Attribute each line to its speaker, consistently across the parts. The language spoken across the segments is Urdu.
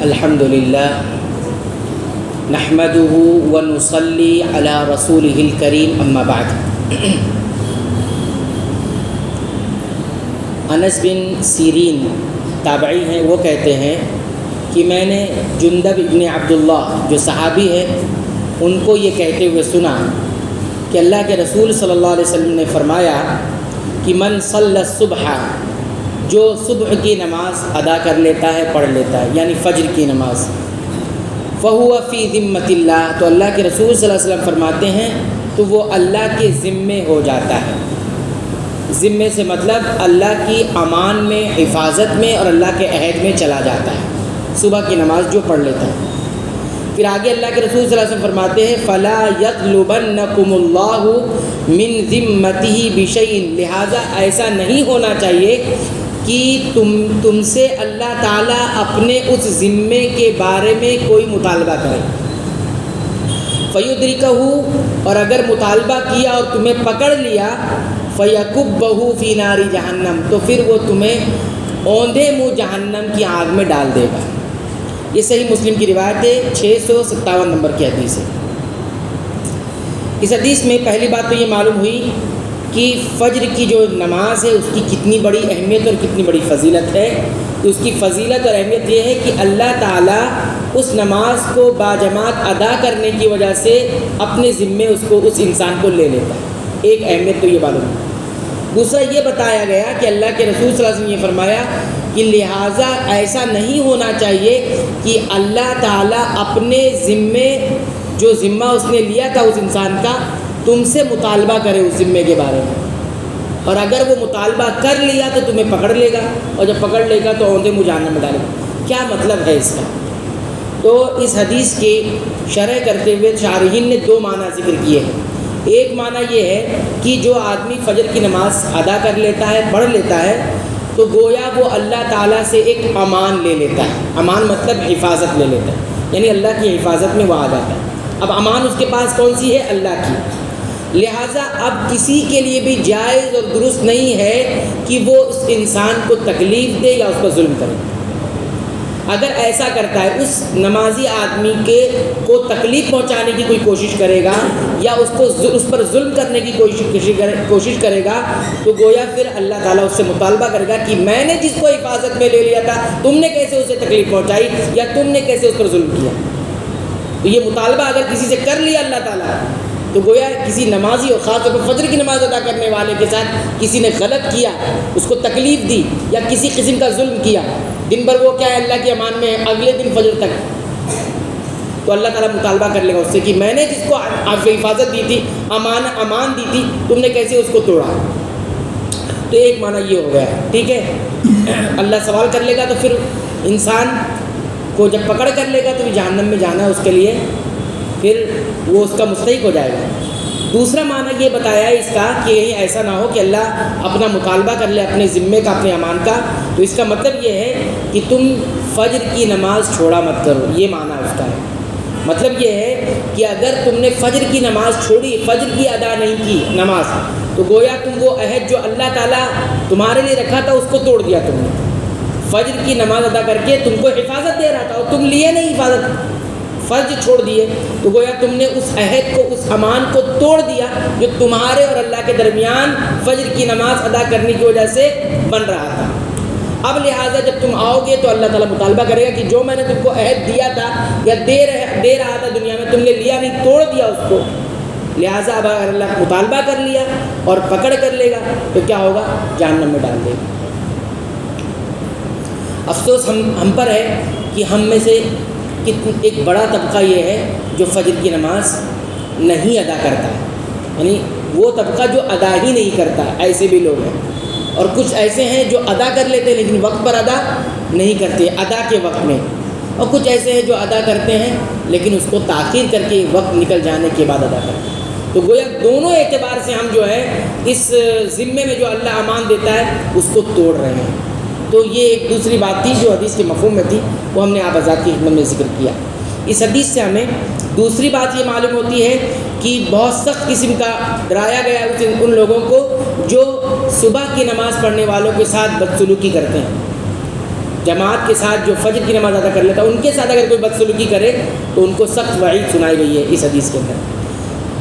Speaker 1: الحمدللہ نحمدہ ونصلی علی رسولہ الکریم اما بعد۔ انس بن سیرین تابعی ہیں، وہ کہتے ہیں کہ میں نے جندب ابن عبداللہ جو صحابی ہے ان کو یہ کہتے ہوئے سنا کہ اللہ کے رسول صلی اللہ علیہ وسلم نے فرمایا کہ من صلی الصبح، جو صبح کی نماز ادا کر لیتا ہے، پڑھ لیتا ہے، یعنی فجر کی نماز، فہو فی ذمۃ اللہ، تو اللہ کے رسول صلی اللہ علیہ وسلم فرماتے ہیں تو وہ اللہ کے ذمے ہو جاتا ہے۔ ذمے سے مطلب اللہ کی امان میں، حفاظت میں اور اللہ کے عہد میں چلا جاتا ہے، صبح کی نماز جو پڑھ لیتا ہے۔ پھر آگے اللہ کے رسول صلی اللہ علیہ وسلم فرماتے ہیں فلا یطلبنکم اللہ من ذمتہ بشیء، لہٰذا ایسا نہیں ہونا چاہیے کہ تم سے اللہ تعالیٰ اپنے اس ذمے کے بارے میں کوئی مطالبہ کرے۔ فیدرکہ، اور اگر مطالبہ کیا اور تمہیں پکڑ لیا، فیکبہ فی نار جہنم، تو پھر وہ تمہیں اوندے منہ جہنم کی آگ میں ڈال دے گا۔ یہ صحیح مسلم کی روایت ہے، 657 نمبر کی حدیث ہے۔ اس حدیث میں پہلی بات تو یہ معلوم ہوئی کہ فجر کی جو نماز ہے اس کی کتنی بڑی اہمیت اور کتنی بڑی فضیلت ہے۔ تو اس کی فضیلت اور اہمیت یہ ہے کہ اللہ تعالیٰ اس نماز کو باجماعت ادا کرنے کی وجہ سے اپنے ذمے اس انسان کو لے لیتا ہے۔ ایک اہمیت تو یہ معلوم ہے۔ دوسرا یہ بتایا گیا کہ اللہ کے رسول صلی اللہ علیہ وسلم یہ فرمایا کہ لہٰذا ایسا نہیں ہونا چاہیے کہ اللہ تعالیٰ اپنے ذمے، جو ذمہ اس نے لیا تھا اس انسان کا، تم سے مطالبہ کرے اس ذمے کے بارے میں، اور اگر وہ مطالبہ کر لیا تو تمہیں پکڑ لے گا، اور جب پکڑ لے گا تو اوندے منہ جہنم میں ڈالے گا۔ کیا مطلب ہے اس کا؟ تو اس حدیث کی شرح کرتے ہوئے شارحین نے دو معنی ذکر کیے ہیں۔ ایک معنی یہ ہے کہ جو آدمی فجر کی نماز ادا کر لیتا ہے، پڑھ لیتا ہے، تو گویا وہ اللہ تعالیٰ سے ایک امان لے لیتا ہے۔ امان مطلب حفاظت لے لیتا ہے، یعنی اللہ کی حفاظت میں وہ آ جاتا ہے۔ اب امان اس کے پاس کون سی ہے؟ اللہ کی۔ لہٰذا اب کسی کے لیے بھی جائز اور درست نہیں ہے کہ وہ اس انسان کو تکلیف دے یا اس پر ظلم کرے۔ اگر ایسا کرتا ہے، اس نمازی آدمی کو تکلیف پہنچانے کی کوئی کوشش کرے گا یا اس پر ظلم کرنے کی کوشش کرے گا، تو گویا پھر اللہ تعالیٰ اس سے مطالبہ کرے گا کہ میں نے جس کو حفاظت میں لے لیا تھا، تم نے کیسے اسے تکلیف پہنچائی یا تم نے کیسے اس پر ظلم کیا۔ تو یہ مطالبہ اگر کسی سے کر لیا اللہ تعالیٰ، تو گویا کسی نمازی اور خاص طور پر فجر کی نماز ادا کرنے والے کے ساتھ کسی نے غلط کیا، اس کو تکلیف دی یا کسی قسم کا ظلم کیا، دن بھر وہ کیا ہے اللہ کی امان میں ہے، اگلے دن فجر تک، تو اللہ تعالیٰ مطالبہ کر لے گا اس سے کہ میں نے جس کو آپ کو حفاظت دی تھی، امان دی تھی، تم نے کیسے اس کو توڑا۔ تو ایک معنی یہ ہو گیا، ٹھیک ہے۔ اللہ سوال کر لے گا تو پھر انسان کو جب پکڑ کر لے گا تو جہنم میں جانا ہے اس کے لیے، پھر وہ اس کا مستحق ہو جائے گا۔ دوسرا معنی یہ بتایا ہے اس کا کہ یہی ایسا نہ ہو کہ اللہ اپنا مطالبہ کر لے اپنے ذمے کا، اپنے امان کا، تو اس کا مطلب یہ ہے کہ تم فجر کی نماز چھوڑا مت کرو، یہ معنی اس کا ہے۔ مطلب یہ ہے کہ اگر تم نے فجر کی نماز چھوڑی، فجر کی ادا نہیں کی نماز، تو گویا تم وہ عہد جو اللہ تعالیٰ تمہارے لیے رکھا تھا اس کو توڑ دیا تم نے۔ فجر کی نماز ادا کر کے تم کو حفاظت دے رہا تھا اور تم لیے نہیں حفاظت، فرض چھوڑ دیے، تو گویا تم نے اس عہد کو، اس امان کو توڑ دیا جو تمہارے اور اللہ کے درمیان فجر کی نماز ادا کرنے کی وجہ سے بن رہا تھا۔ اب لہٰذا جب تم آؤ گے تو اللہ تعالیٰ مطالبہ کرے گا کہ جو میں نے تم کو عہد دیا تھا یا دے رہا تھا دنیا میں، تم نے لیا نہیں، توڑ دیا اس کو۔ لہٰذا اب اگر اللہ مطالبہ کر لیا اور پکڑ کر لے گا تو کیا ہوگا؟ جہنم میں ڈال دے گا۔ افسوس ہم پر ہے کہ ہم میں سے ایک بڑا طبقہ یہ ہے جو فجر کی نماز نہیں ادا کرتا ہے، یعنی وہ طبقہ جو ادا ہی نہیں کرتا، ایسے بھی لوگ ہیں۔ اور کچھ ایسے ہیں جو ادا کر لیتے ہیں لیکن وقت پر ادا نہیں کرتے، ادا کے وقت میں، اور کچھ ایسے ہیں جو ادا کرتے ہیں لیکن اس کو تاخیر کر کے وقت نکل جانے کے بعد ادا کرتے ہیں۔ تو گویا دونوں اعتبار سے ہم جو ہے اس ذمے میں جو اللہ امان دیتا ہے اس کو توڑ رہے ہیں۔ تو یہ ایک دوسری بات تھی جو حدیث کے مفہوم میں تھی، وہ ہم نے آپ حضرات کی خدمت میں ذکر کیا۔ اس حدیث سے ہمیں دوسری بات یہ معلوم ہوتی ہے کہ بہت سخت قسم کا ڈرایا گیا ان لوگوں کو جو صبح کی نماز پڑھنے والوں کے ساتھ بدسلوکی کرتے ہیں۔ جماعت کے ساتھ جو فجر کی نماز ادا کر لیتا ہے ان کے ساتھ اگر کوئی بدسلوکی کرے تو ان کو سخت وعید سنائی گئی ہے اس حدیث کے اندر۔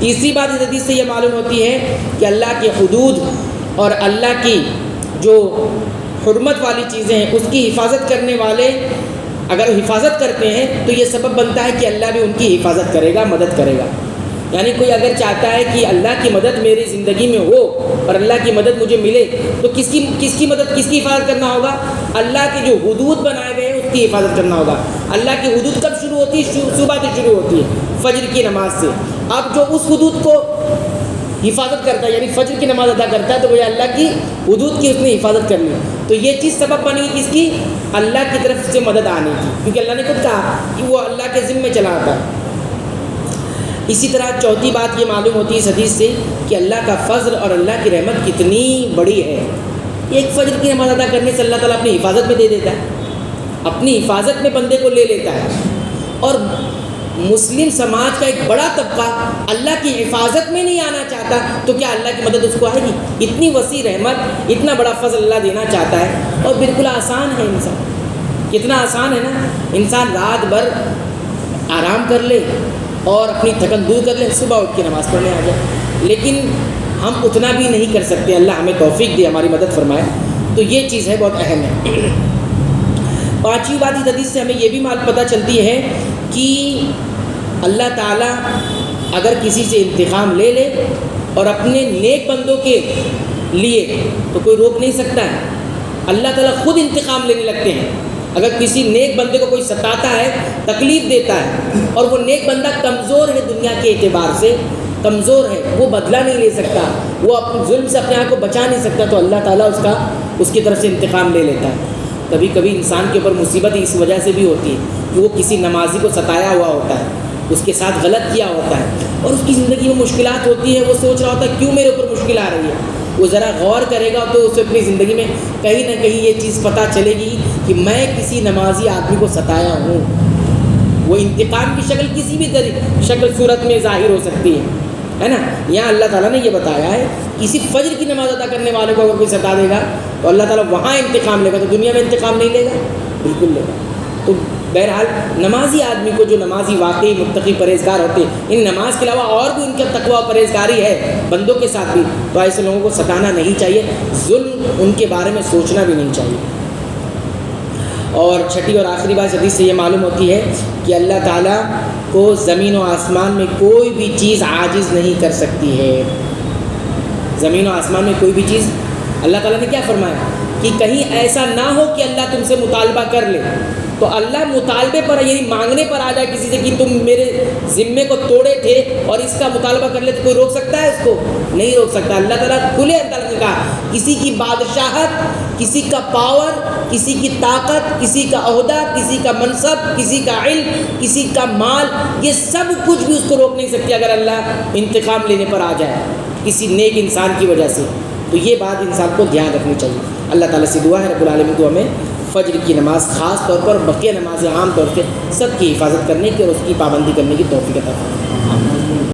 Speaker 1: تیسری بات اس حدیث سے یہ معلوم ہوتی ہے کہ اللہ کے حدود اور اللہ کی جو حرمت والی چیزیں ہیں اس کی حفاظت کرنے والے اگر حفاظت کرتے ہیں تو یہ سبب بنتا ہے کہ اللہ بھی ان کی حفاظت کرے گا، مدد کرے گا۔ یعنی کوئی اگر چاہتا ہے کہ اللہ کی مدد میری زندگی میں ہو اور اللہ کی مدد مجھے ملے تو کس کی مدد، کس کی حفاظت کرنا ہوگا؟ اللہ کے جو حدود بنائے گئے ہیں اس کی حفاظت کرنا ہوگا۔ اللہ کی حدود کب شروع ہوتی ہے؟ صبح سے شروع ہوتی ہے، فجر کی نماز سے۔ اب جو اس حدود کو حفاظت کرتا ہے یعنی فجر کی نماز ادا کرتا ہے تو وہ اللہ کی حدود کی اس نے حفاظت کر لی، تو یہ چیز سبب بنی کس کی؟ اللہ کی طرف سے مدد آنے کی، کیونکہ اللہ نے خود کہا کہ وہ اللہ کے ذمے چلا آتا ہے۔ اسی طرح چوتھی بات یہ معلوم ہوتی ہے اس حدیث سے کہ اللہ کا فضل اور اللہ کی رحمت کتنی بڑی ہے۔ ایک فجر کی نماز ادا کرنے سے اللہ تعالیٰ اپنی حفاظت میں دے دیتا ہے، اپنی حفاظت میں بندے کو لے لیتا ہے۔ اور مسلم سماج کا ایک بڑا طبقہ اللہ کی حفاظت میں نہیں آنا چاہتا تو کیا اللہ کی مدد اس کو آئے گی؟ اتنی وسیع رحمت، اتنا بڑا فضل اللہ دینا چاہتا ہے، اور بالکل آسان ہے انسان، کتنا آسان ہے نا، انسان رات بھر آرام کر لے اور اپنی تھکن دور کر لے، صبح اٹھ کے نماز پڑھنے آ جائے، لیکن ہم اتنا بھی نہیں کر سکتے۔ اللہ ہمیں توفیق دے، ہماری مدد فرمائے، تو یہ چیز ہے بہت اہم ہے۔ پانچویں بات اس حدیث سے ہمیں یہ بھی پتہ چلتی ہے کہ اللہ تعالیٰ اگر کسی سے انتقام لے لے اور اپنے نیک بندوں کے لیے تو کوئی روک نہیں سکتا ہے، اللہ تعالیٰ خود انتقام لینے لگتے ہیں۔ اگر کسی نیک بندے کو کوئی ستاتا ہے، تکلیف دیتا ہے، اور وہ نیک بندہ کمزور ہے، دنیا کے اعتبار سے کمزور ہے، وہ بدلہ نہیں لے سکتا، وہ اپنے ظلم سے اپنے آپ کو بچا نہیں سکتا، تو اللہ تعالیٰ اس کی طرف سے انتقام لے لیتا ہے۔ کبھی کبھی انسان کے اوپر مصیبت اس وجہ سے بھی ہوتی ہے کہ وہ کسی نمازی کو ستایا ہوا ہوتا ہے، اس کے ساتھ غلط کیا ہوتا ہے، اور اس کی زندگی میں مشکلات ہوتی ہے، وہ سوچ رہا ہوتا ہے کیوں میرے اوپر مشکل آ رہی ہے۔ وہ ذرا غور کرے گا تو اسے اپنی زندگی میں کہیں نہ کہیں یہ چیز پتہ چلے گی کہ میں کسی نمازی آدمی کو ستایا ہوں۔ وہ انتقام کی شکل کسی بھی شکل صورت میں ظاہر ہو سکتی ہے نا۔ یہاں اللہ تعالیٰ نے یہ بتایا ہے کسی فجر کی نماز ادا کرنے والے کو اگر کوئی ستا دے گا تو اللہ تعالیٰ وہاں انتقام لے گا، تو دنیا میں انتقام نہیں لے گا؟ بالکل لے گا۔ تو بہرحال نمازی آدمی کو، جو نمازی واقعی متقی پرہیزگار ہوتے ہیں، ان نماز کے علاوہ اور بھی ان کا تقویٰ و پرہیزگاری ہے بندوں کے ساتھ بھی، تو ایسے لوگوں کو ستانا نہیں چاہیے، ظلم ان کے بارے میں سوچنا بھی نہیں چاہیے۔ اور چھٹی اور آخری بات حدیث سے یہ معلوم ہوتی ہے کہ اللہ تعالیٰ کو زمین و آسمان میں کوئی بھی چیز عاجز نہیں کر سکتی ہے۔ زمین و آسمان میں کوئی بھی چیز، اللہ تعالیٰ نے کیا فرمایا کہ کہیں ایسا نہ ہو کہ اللہ تم سے مطالبہ کر لے، تو اللہ مطالبے پر یعنی مانگنے پر آ جائے کسی سے کہ تم میرے ذمے کو توڑے تھے اور اس کا مطالبہ کر لے، تو کوئی روک سکتا ہے اس کو؟ نہیں روک سکتا۔ اللہ تعالیٰ کھلے انداز میں کہا کسی کی بادشاہت، کسی کا پاور، کسی کی طاقت، کسی کا عہدہ، کسی کا منصب، کسی کا علم، کسی کا مال، یہ سب کچھ بھی اس کو روک نہیں سکتی اگر اللہ انتقام لینے پر آ جائے کسی نیک انسان کی وجہ سے۔ تو یہ بات انسان کو دھیان رکھنی چاہیے۔ اللہ تعالیٰ سے دعا ہے رب العالمین کو ہمیں فجر کی نماز خاص طور پر، بقیہ نمازیں عام طور سے سب کی حفاظت کرنے کی اور اس کی پابندی کرنے کی توفیق عطا فرمائے۔